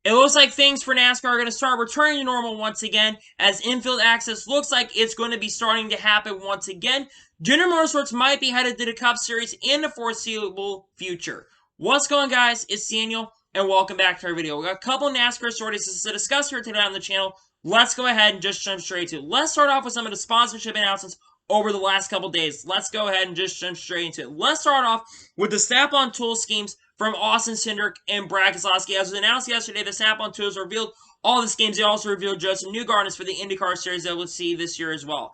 It looks like things for NASCAR are going to start returning to normal once again, as infield access looks like it's going to be starting to happen once again. Junior Motorsports might be headed to the Cup Series in the foreseeable future. What's going on, guys? It's Daniel, and welcome back to our video. We got a couple NASCAR stories to discuss here today on the channel. Let's go ahead and just jump straight to it. Let's start off with some of the sponsorship announcements over the last couple days. Let's go ahead and just jump straight into it. Let's start off with the Snap-on tool schemes from Austin Cindric and Brad Keselowski. As was announced yesterday, the Snap-on tools revealed all the schemes. They also revealed just some new garments for the IndyCar Series that we'll see this year as well.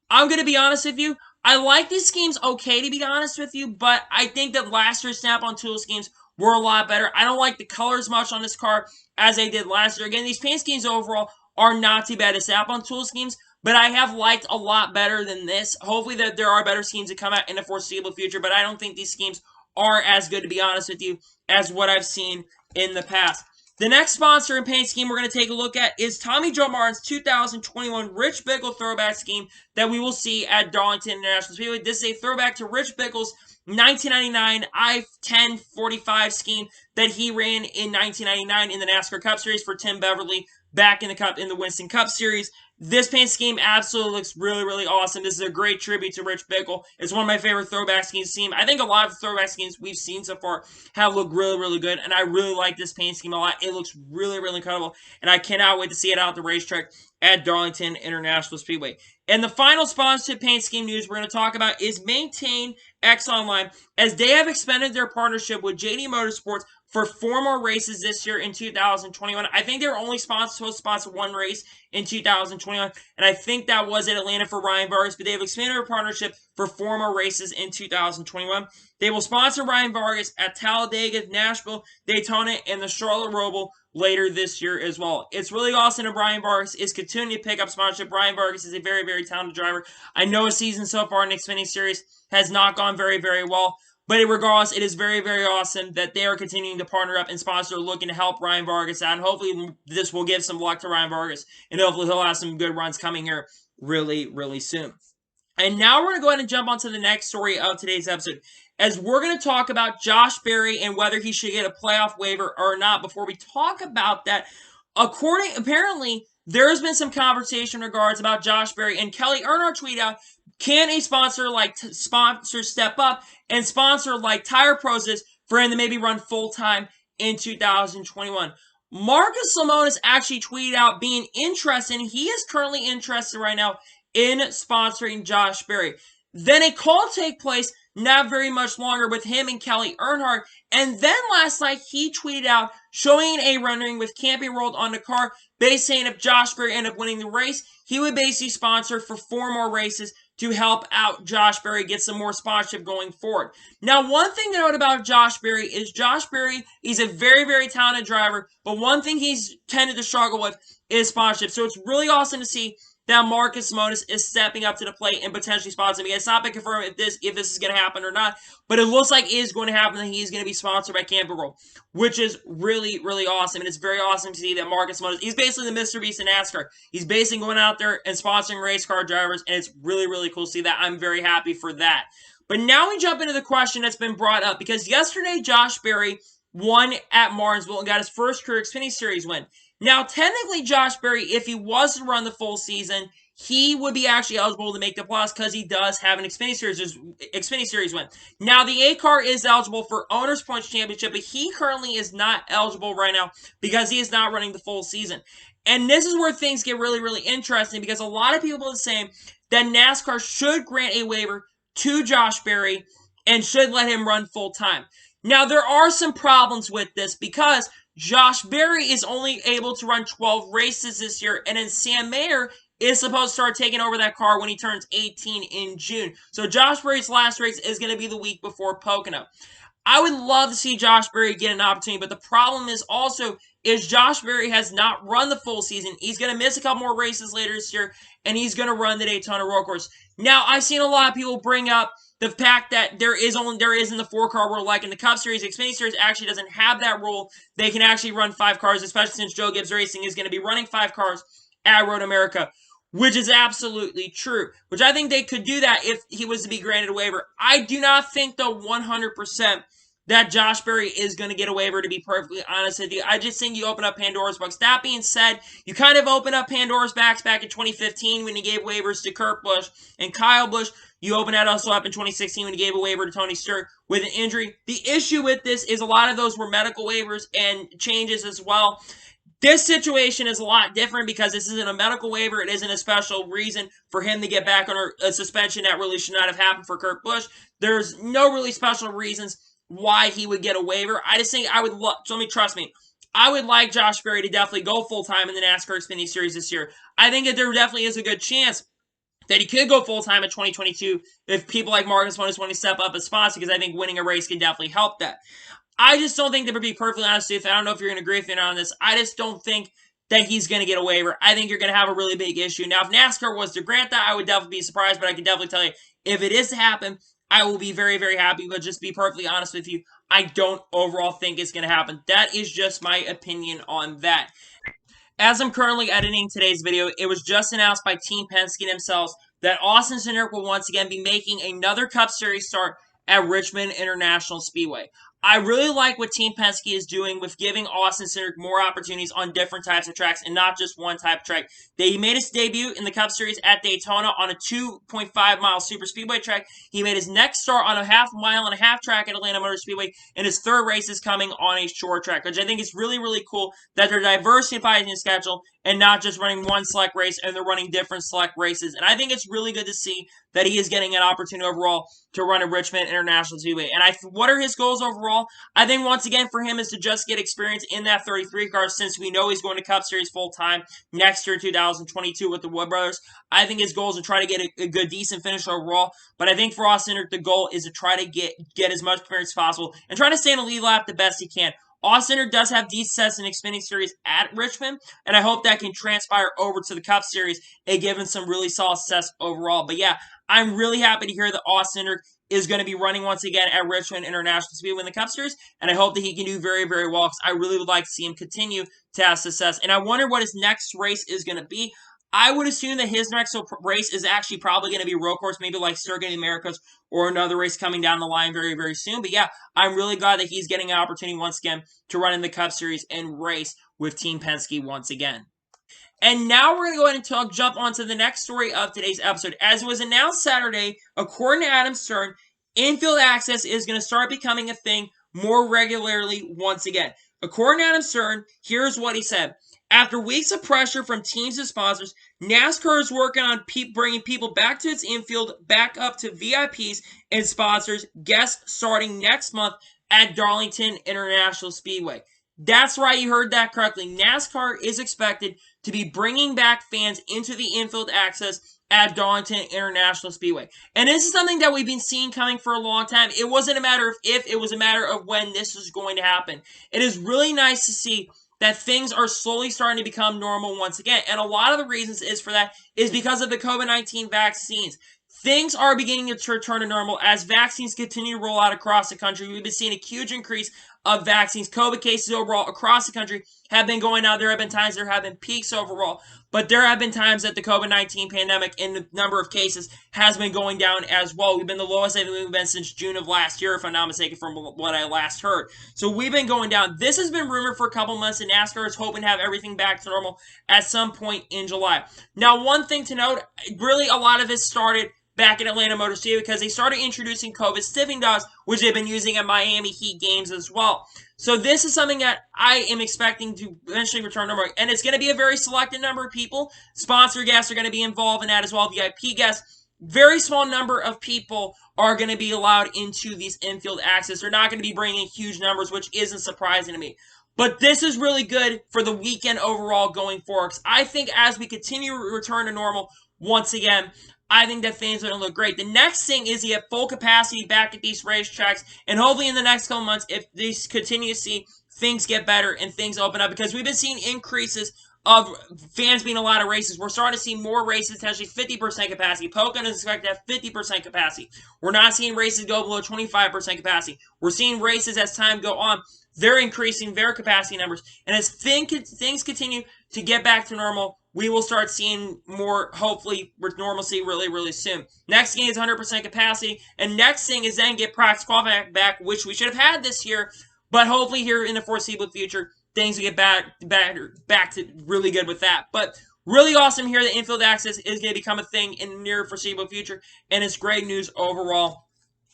I'm going to be honest with you. I like these schemes okay, to be honest with you, but I think that last year's Snap-on tool schemes were a lot better. I don't like the colors much on this car as I did last year. Again, these paint schemes overall are not too bad as Snap-on tool schemes, but I have liked a lot better than this. Hopefully that there are better schemes that come out in the foreseeable future, but I don't think these schemes are as good, to be honest with you, as what I've seen in the past. The next sponsor and paint scheme we're going to take a look at is Tommy Joe Martin's 2021 Rich Pickle throwback scheme that we will see at Darlington International Speedway. This is a throwback to Rich Pickle's 1999 I-1045 scheme that he ran in 1999 in the NASCAR Cup Series for Tim Beverly back in the Winston Cup Series. This paint scheme absolutely looks really, really awesome. This is a great tribute to Rich Pickle. It's one of my favorite throwback schemes seen. I think a lot of throwback schemes we've seen so far have looked really, really good, and I really like this paint scheme a lot. It looks really, really incredible, and I cannot wait to see it out at the racetrack at Darlington International Speedway. And the final sponsorship paint scheme news we're going to talk about is Maintain X Online, as they have expanded their partnership with JD Motorsports for 4 more races this year in 2021. I think they were only supposed to sponsor 1 race in 2021, and I think that was at Atlanta for Ryan Vargas, but they have expanded their partnership for 4 more races in 2021. They will sponsor Ryan Vargas at Talladega, Nashville, Daytona, and the Charlotte Roval later this year as well. It's really awesome that Ryan Vargas is continuing to pick up sponsorship. Ryan Vargas is a very, very talented driver. I know his season so far in the Xfinity Series has not gone very, very well, but regardless, it is very, very awesome that they are continuing to partner up and sponsor, looking to help Ryan Vargas out. And hopefully this will give some luck to Ryan Vargas, and hopefully he'll have some good runs coming here really, really soon. And now we're going to go ahead and jump onto the next story of today's episode, as we're going to talk about Josh Berry and whether he should get a playoff waiver or not. Before we talk about that, apparently there has been some conversation in regards about Josh Berry, and Kelly Earnhardt tweeted out, can a sponsor step up and sponsor like Tire Pros for him to maybe run full-time in 2021? Marcus Lemonis actually tweeted out being interested, and he is currently interested right now in sponsoring Josh Berry. Then a call take place not very much longer with him and Kelly Earnhardt, and then last night he tweeted out showing a rendering with Camping World on the car, basically saying if Josh Berry ended up winning the race, he would basically sponsor for 4 more races to help out Josh Berry get some more sponsorship going forward. Now, one thing to note about Josh Berry is Josh Berry, he's a very, very talented driver, but one thing he's tended to struggle with is sponsorship. So it's really awesome to see that Marcus Lemonis is stepping up to the plate and potentially sponsoring him. It's not been confirmed if this is going to happen or not, but it looks like it is going to happen, and he's going to be sponsored by Camping World, which is really, really awesome. And it's very awesome to see that Marcus Lemonis, he's basically the Mr. Beast in NASCAR. He's basically going out there and sponsoring race car drivers, and it's really, really cool to see that. I'm very happy for that. But now we jump into the question that's been brought up, because yesterday Josh Berry won at Martinsville and got his first career Xfinity Series win. Now, technically, Josh Berry, if he was to run the full season, he would be actually eligible to make the playoffs because he does have an Xfinity Series win. Now, the A car is eligible for Owners' Points Championship, but he currently is not eligible right now because he is not running the full season. And this is where things get really, really interesting, because a lot of people are saying that NASCAR should grant a waiver to Josh Berry and should let him run full-time. Now, there are some problems with this, because Josh Berry is only able to run 12 races this year, and then Sam Mayer is supposed to start taking over that car when he turns 18 in June. So Josh Berry's last race is going to be the week before Pocono. I would love to see Josh Berry get an opportunity, but the problem is Josh Berry has not run the full season. He's going to miss a couple more races later this year, and he's going to run the Daytona Road Course. Now, I've seen a lot of people bring up the fact that there isn't the 4-car rule like in the Cup Series. Xfinity Series actually doesn't have that rule. They can actually run 5 cars, especially since Joe Gibbs Racing is going to be running 5 cars at Road America, which is absolutely true. Which I think they could do that if he was to be granted a waiver. I do not think, though, 100% that Josh Berry is going to get a waiver, to be perfectly honest with you. I just think you open up Pandora's box. That being said, you kind of opened up Pandora's box back in 2015 when you gave waivers to Kurt Busch and Kyle Busch. You opened that also up in 2016 when you gave a waiver to Tony Stewart with an injury. The issue with this is a lot of those were medical waivers and changes as well. This situation is a lot different because this isn't a medical waiver. It isn't a special reason for him to get back under a suspension that really should not have happened for Kurt Busch. There's no really special reasons why he would get a waiver. I just think I would love, so trust me, I would like Josh Berry to definitely go full-time in the NASCAR Xfinity Series this year. I think that there definitely is a good chance that he could go full-time in 2022 if people like Marcus want to step up as sponsor, because I think winning a race can definitely help that. I just don't think that, to be perfectly honest with you, I don't know if you're going to agree with me on this, I just don't think that he's going to get a waiver. I think you're going to have a really big issue. Now, if NASCAR was to grant that, I would definitely be surprised, but I can definitely tell you, if it is to happen, I will be very, very happy, but just to be perfectly honest with you, I don't overall think it's going to happen. That is just my opinion on that. As I'm currently editing today's video, it was just announced by Team Penske themselves that Austin Cindric will once again be making another Cup Series start at Richmond International Speedway. I really like what Team Penske is doing with giving Austin Cindric more opportunities on different types of tracks and not just one type of track. He made his debut in the Cup Series at Daytona on a 2.5-mile super speedway track. He made his next start on a half-mile-and-a-half track at Atlanta Motor Speedway, and his third race is coming on a short track, which I think is really, really cool that they're diversifying the schedule and not just running one select race, and they're running different select races. And I think it's really good to see that he is getting an opportunity overall to run at Richmond International Speedway. And what are his goals overall? I think once again for him is to just get experience in that 33 car, since we know he's going to Cup Series full-time next year, 2022, with the Wood Brothers. I think his goal is to try to get a good, decent finish overall. But I think for Austin, the goal is to try to get as much experience as possible and try to stay in the lead lap the best he can. Austin does have decent success in Xfinity Series at Richmond, and I hope that can transpire over to the Cup Series and give him some really solid success overall. But yeah, I'm really happy to hear that Austin is going to be running once again at Richmond International Speedway in the Cup Series, and I hope that he can do very, very well, because I really would like to see him continue to have success. And I wonder what his next race is going to be. I would assume that his next race is actually probably going to be road course, maybe like Circuit of the Americas or another race coming down the line very, very soon. But yeah, I'm really glad that he's getting an opportunity once again to run in the Cup Series and race with Team Penske once again. And now we're going to go ahead and jump on to the next story of today's episode. As was announced Saturday, according to Adam Stern, Infield access is going to start becoming a thing more regularly once again. According to Adam Stern, here's what he said. After weeks of pressure from teams and sponsors, NASCAR is working on bringing people back to its infield, back up to VIPs and sponsors, guests starting next month at Darlington International Speedway. That's right, you heard that correctly. NASCAR is expected to be bringing back fans into the infield access at Darlington International Speedway. And this is something that we've been seeing coming for a long time. It wasn't a matter of if, it was a matter of when this was going to happen. It is really nice to see that things are slowly starting to become normal once again. And a lot of the reasons is because of the COVID-19 vaccines. Things are beginning to return to normal as vaccines continue to roll out across the country. We've been seeing a huge increase of vaccines. COVID cases overall across the country have been going down. There have been times there have been peaks overall, but there have been times that the COVID-19 pandemic and the number of cases has been going down as well. We've been the lowest I think we've been since June of last year, if I'm not mistaken, from what I last heard. So we've been going down. This has been rumored for a couple months, and NASCAR is hoping to have everything back to normal at some point in July. Now, one thing to note, really a lot of it started back in Atlanta Motor Speedway because they started introducing COVID stiffing dogs, which they've been using at Miami Heat games as well. So this is something that I am expecting to eventually return to normal. And it's going to be a very selected number of people. Sponsor guests are going to be involved in that as well. VIP guests. Very small number of people are going to be allowed into these infield access. They're not going to be bringing huge numbers, which isn't surprising to me. But this is really good for the weekend overall going forward. I think as we continue to return to normal once again, I think that things are going to look great. The next thing is you have full capacity back at these racetracks, and hopefully in the next couple months, if these continue to see things get better and things open up, because we've been seeing increases of fans being allowed to races. We're starting to see more races, potentially 50% capacity. Pocono is expected to have 50% capacity. We're not seeing races go below 25% capacity. We're seeing races as time go on. They're increasing their capacity numbers. And as things continue to get back to normal, we will start seeing more, hopefully, with normalcy really, really soon. Next game is 100% capacity. And next thing is then get practice qualifying back, which we should have had this year. But hopefully here in the foreseeable future, things will get back to really good with that. But really awesome here that infield access is going to become a thing in the near foreseeable future. And it's great news overall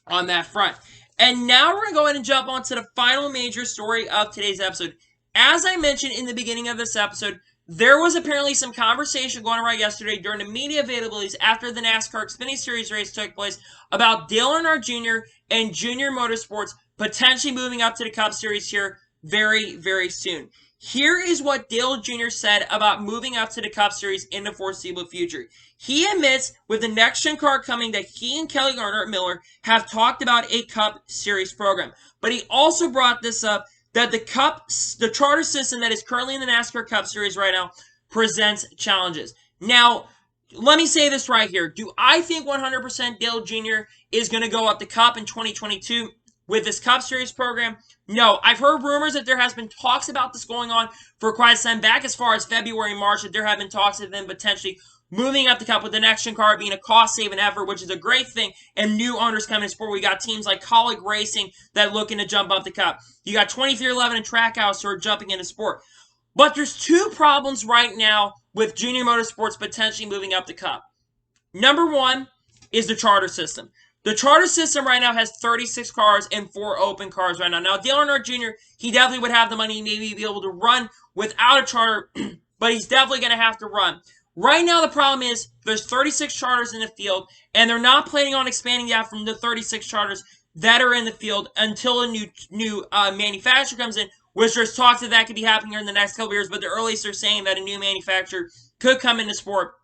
on that front. And now we're going to go ahead and jump on to the final major story of today's episode. As I mentioned in the beginning of this episode, there was apparently some conversation going on right yesterday during the media availabilities after the NASCAR Xfinity Series race took place about Dale Earnhardt Jr. and Junior Motorsports potentially moving up to the Cup Series here very, very soon. Here is what Dale Jr. said about moving up to the Cup Series in the foreseeable future. He admits with the next-gen car coming that he and Kelly Earnhardt-Miller have talked about a Cup Series program. But he also brought this up that the charter system that is currently in the NASCAR Cup Series right now presents challenges. Now, let me say this right here. Do I think 100% Dale Jr. is going to go up the Cup in 2022 with this Cup Series program? No. I've heard rumors that there has been talks about this going on for quite some time back as far as February and March, that there have been talks of them potentially moving up the Cup with the next-gen car being a cost-saving effort, which is a great thing, and new owners coming to sport. We got teams like Colleague Racing that looking to jump up the Cup. You got 2311 and Trackhouse who are jumping into sport. But there's two problems right now with Junior Motorsports potentially moving up the Cup. Number one is the charter system. The charter system right now has 36 cars and 4 open cars right now. Now, Dale Earnhardt Jr., he definitely would have the money, maybe be able to run without a charter, but he's definitely going to have to run. Right now, the problem is there's 36 charters in the field, and they're not planning on expanding that from the 36 charters that are in the field until a new manufacturer comes in, which there's talks that could be happening here in the next couple of years, but the earliest they're saying that a new manufacturer could come into sport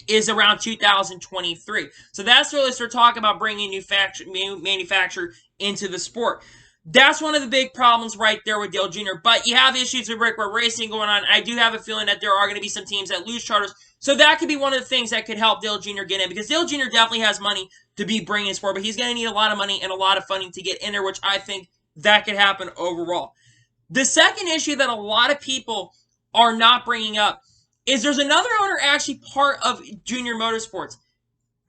is around 2023. So that's the earliest they're talking about bringing a new manufacturer into the sport. That's one of the big problems right there with Dale Jr. But you have issues with Rick Racing going on. I do have a feeling that there are going to be some teams that lose charters. So that could be one of the things that could help Dale Jr. get in. Because Dale Jr. definitely has money to be bringing in sport. But he's going to need a lot of money and a lot of funding to get in there, which I think that could happen overall. The second issue that a lot of people are not bringing up is there's another owner actually part of Junior Motorsports.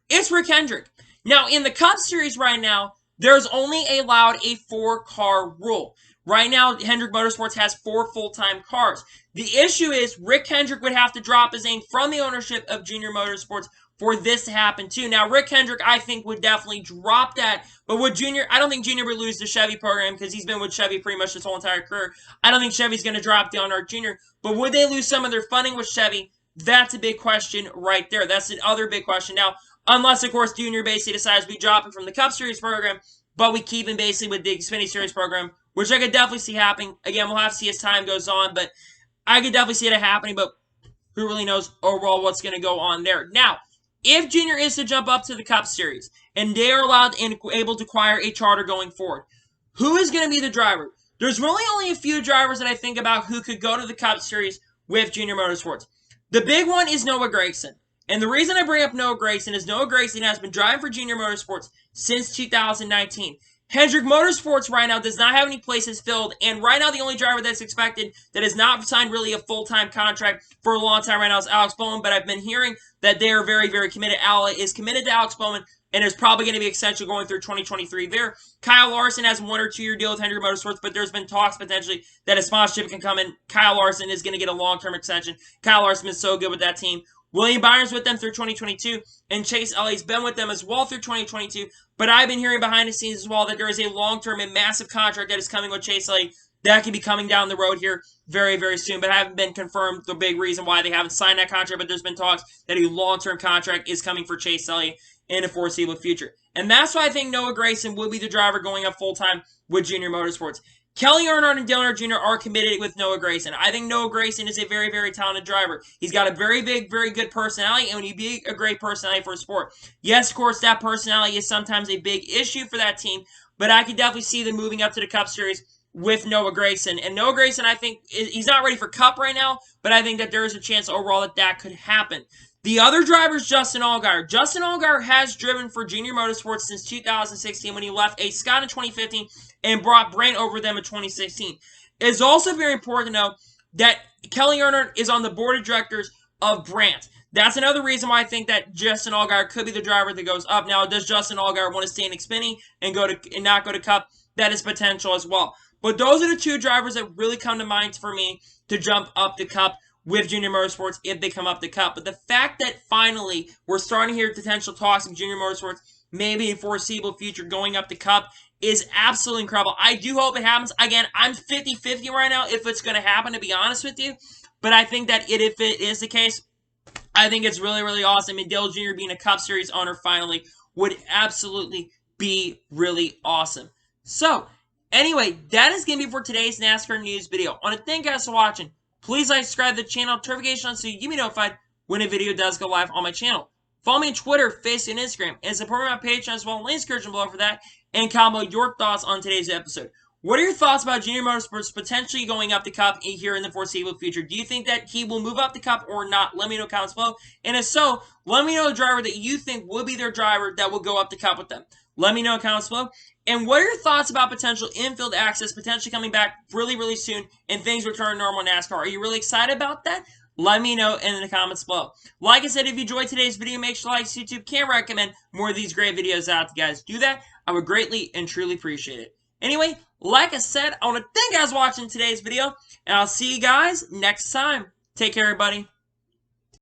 It's Rick Hendrick. Now, in the Cup Series right now, there's only allowed a 4-car rule. Right now, Hendrick Motorsports has 4 full-time cars. The issue is Rick Hendrick would have to drop his name from the ownership of Junior Motorsports for this to happen too. Now, Rick Hendrick, I think, would definitely drop that. But with Junior, I don't think Junior would lose the Chevy program because he's been with Chevy pretty much his whole entire career. I don't think Chevy's going to drop Dale Earnhardt Jr. But would they lose some of their funding with Chevy? That's a big question right there. That's the other big question. Now, unless, of course, Junior basically decides we drop him from the Cup Series program, but we keep him basically with the Xfinity Series program, which I could definitely see happening. Again, we'll have to see as time goes on, but I could definitely see it happening, but who really knows overall what's going to go on there. Now, if Junior is to jump up to the Cup Series, and they are allowed and able to acquire a charter going forward, who is going to be the driver? There's really only a few drivers that I think about who could go to the Cup Series with Junior Motorsports. The big one is Noah Gragson. And the reason I bring up Noah Gragson is Noah Gragson has been driving for Junior Motorsports since 2019. Hendrick Motorsports right now does not have any places filled, and right now the only driver that's expected that has not signed really a full-time contract for a long time right now is Alex Bowman, but I've been hearing that they are very, very committed. Al is committed to Alex Bowman, and there's probably going to be extension going through 2023 there. Kyle Larson has a 1 or 2 year deal with Hendrick Motorsports, but there's been talks potentially that a sponsorship can come in. Kyle Larson is going to get a long-term extension. Kyle Larson is so good with that team. William Byron's with them through 2022, and Chase Elliott's been with them as well through 2022. But I've been hearing behind the scenes as well that there is a long-term and massive contract that is coming with Chase Elliott that could be coming down the road here very, very soon. But I haven't been confirmed the big reason why they haven't signed that contract, but there's been talks that a long-term contract is coming for Chase Elliott in the foreseeable future. And that's why I think Noah Gragson will be the driver going up full-time with Junior Motorsports. Kelly Earnhardt and Dale Earnhardt Jr. are committed with Noah Gragson. I think Noah Gragson is a very, very talented driver. He's got a very big, very good personality, and when you be a great personality for a sport. Yes, of course, that personality is sometimes a big issue for that team, but I could definitely see them moving up to the Cup Series with Noah Gragson. And Noah Gragson, I think, he's not ready for Cup right now, but I think that there is a chance overall that that could happen. The other driver is Justin Allgaier. Justin Allgaier has driven for Junior Motorsports since 2016 when he left A. Scott in 2015 and brought Brent over them in 2016. It's also very important to know that Kelly Earnhardt is on the board of directors of Brandt. That's another reason why I think that Justin Allgaier could be the driver that goes up. Now, does Justin Allgaier want to stay in Xfinity and not go to Cup? That is potential as well. But those are the two drivers that really come to mind for me to jump up the Cup with Junior Motorsports if they come up the Cup. But the fact that finally we're starting to hear potential talks of Junior Motorsports maybe in foreseeable future going up the Cup is absolutely incredible. I do hope it happens. Again, I'm 50-50 right now if it's going to happen, to be honest with you. But I think that if it is the case, I think it's really, really awesome. And Dale Jr. being a Cup Series owner finally would absolutely be really awesome. So, anyway, that is going to be for today's NASCAR news video. I want to thank you guys for watching. Please like, subscribe to the channel, notification on so you can be notified when a video does go live on my channel. Follow me on Twitter, Facebook, and Instagram, and support me on Patreon as well. Links description below for that. And comment your thoughts on today's episode. What are your thoughts about Junior Motorsports potentially going up the Cup here in the foreseeable future? Do you think that he will move up the Cup or not? Let me know in the comments below. And if so, let me know the driver that you think will be their driver that will go up the Cup with them. Let me know in the comments below. And what are your thoughts about potential infield access potentially coming back really, really soon and things return normal in NASCAR? Are you really excited about that? Let me know in the comments below. Like I said, if you enjoyed today's video, make sure to like YouTube. Can't recommend more of these great videos out to you guys. Do that. I would greatly and truly appreciate it. Anyway, like I said, I want to thank you guys for watching today's video, and I'll see you guys next time. Take care, everybody.